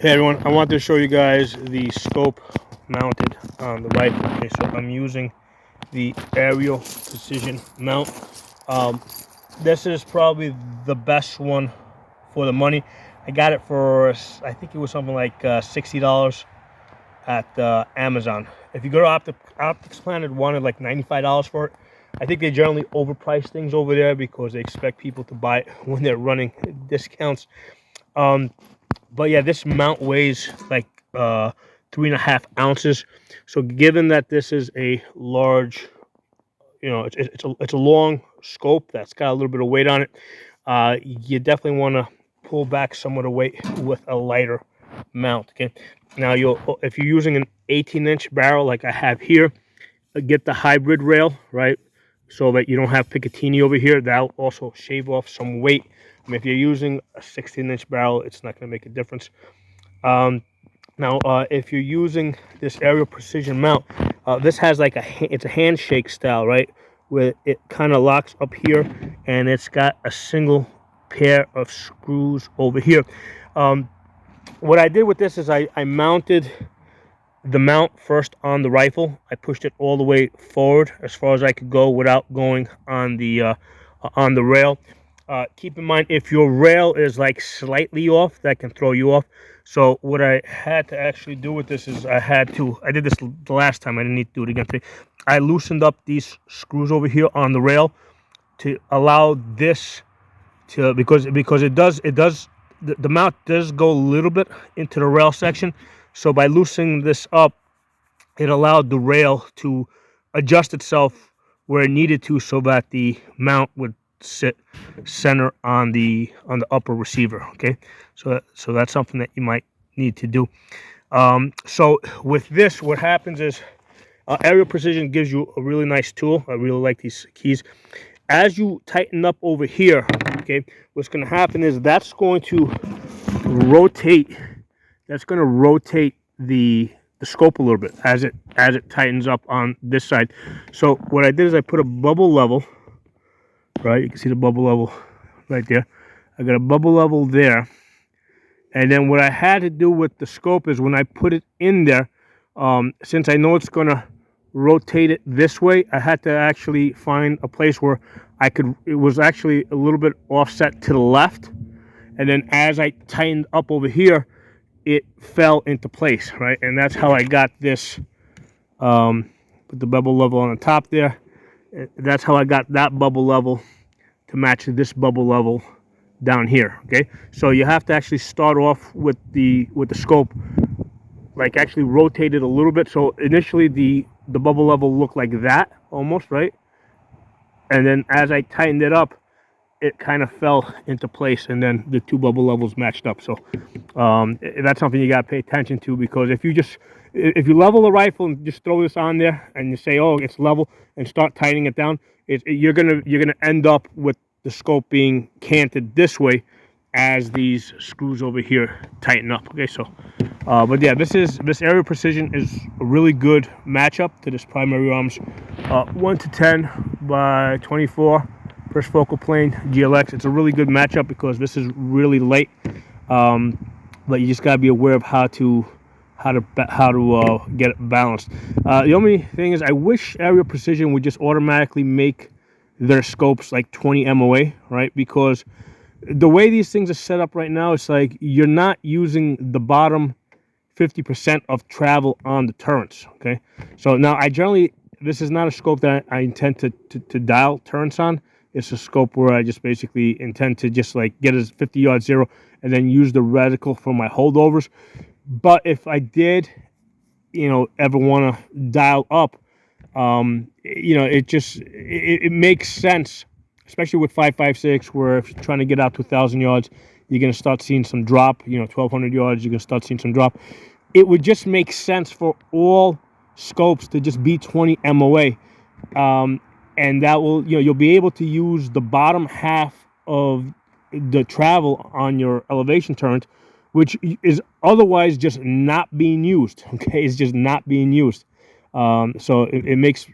Hey everyone, I want to show you guys the scope mounted on the rifle. Okay, so I'm using the Areo precision mount. Um, this is probably the best one for the money. I got it for, I think it was something like $60 at Amazon. If you go to Optics Planet, wanted like $95 for it. I think they generally overprice things over there because they expect people to buy it when they're running discounts. But yeah, this mount weighs like 3.5 ounces. So given that this is a large, it's a long scope that's got a little bit of weight on it, you definitely want to pull back some of the weight with a lighter mount. Okay, now if you're using an 18-inch barrel like I have here, get the hybrid rail, right, so that you don't have Picatinny over here. That'll also shave off some weight. I mean, if you're using a 16-inch barrel, it's not going to make a difference. Now, if you're using this Areo precision mount, this has like it's a handshake style, right, where it kind of locks up here, and it's got a single pair of screws over here. What I did with this is I mounted the mount first on the rifle. I pushed it all the way forward as far as I could go without going on the rail. Keep in mind, if your rail is like slightly off, that can throw you off. So what I had to actually do with this is I did this the last time. I didn't need to do it again today. I loosened up these screws over here on the rail to allow this to, because the mount does go a little bit into the rail section. So by loosening this up, it allowed the rail to adjust itself where it needed to, so that the mount would sit center on the upper receiver. Okay, so that's something that you might need to do. So with this, what happens is Areo Precision gives you a really nice tool. I really like these keys. As you tighten up over here, okay, what's going to happen is that's going to rotate. That's going to rotate the scope a little bit as it tightens up on this side. So what I did is I put a bubble level, right? You can see the bubble level right there. I got a bubble level there. And then what I had to do with the scope is when I put it in there, since I know it's going to rotate it this way, I had to actually find a place where it was actually a little bit offset to the left. And then as I tightened up over here, it fell into place, right? And that's how I got this, put the bubble level on the top there. That's how I got that bubble level to match this bubble level down here. Okay, so you have to actually start off with the scope, like actually rotate it a little bit. So initially the bubble level looked like that almost, right? And then as I tightened it up, it kind of fell into place, and then the two bubble levels matched up. So that's something you got to pay attention to, because if you level the rifle and just throw this on there and you say, oh, it's level, and start tightening it down, you're gonna end up with the scope being canted this way as these screws over here tighten up. Okay, so but yeah, this Areo Precision is a really good matchup to this Primary Arms 1-10x24 first focal plane GLX. It's a really good matchup because this is really light, but you just got to be aware of how to get it balanced. The only thing is, I wish Areo Precision would just automatically make their scopes like 20 MOA, right? Because the way these things are set up right now, it's like you're not using the bottom 50% of travel on the turrets. Okay, so now this is not a scope that I intend to dial turrets on. It's a scope where I just basically intend to just like get a 50-yard zero and then use the reticle for my holdovers. But if I did, ever want to dial up, it makes sense, especially with 5.56, where if you're trying to get out to 1,000 yards, you're going to start seeing some drop. 1,200 yards, you're going to start seeing some drop. It would just make sense for all scopes to just be 20 MOA. And that will, you'll be able to use the bottom half of the travel on your elevation turret, which is otherwise just not being used. Okay, it's just not being used. So it makes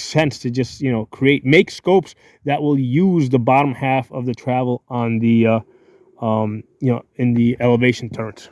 sense to just make scopes that will use the bottom half of the travel on the in the elevation turrets.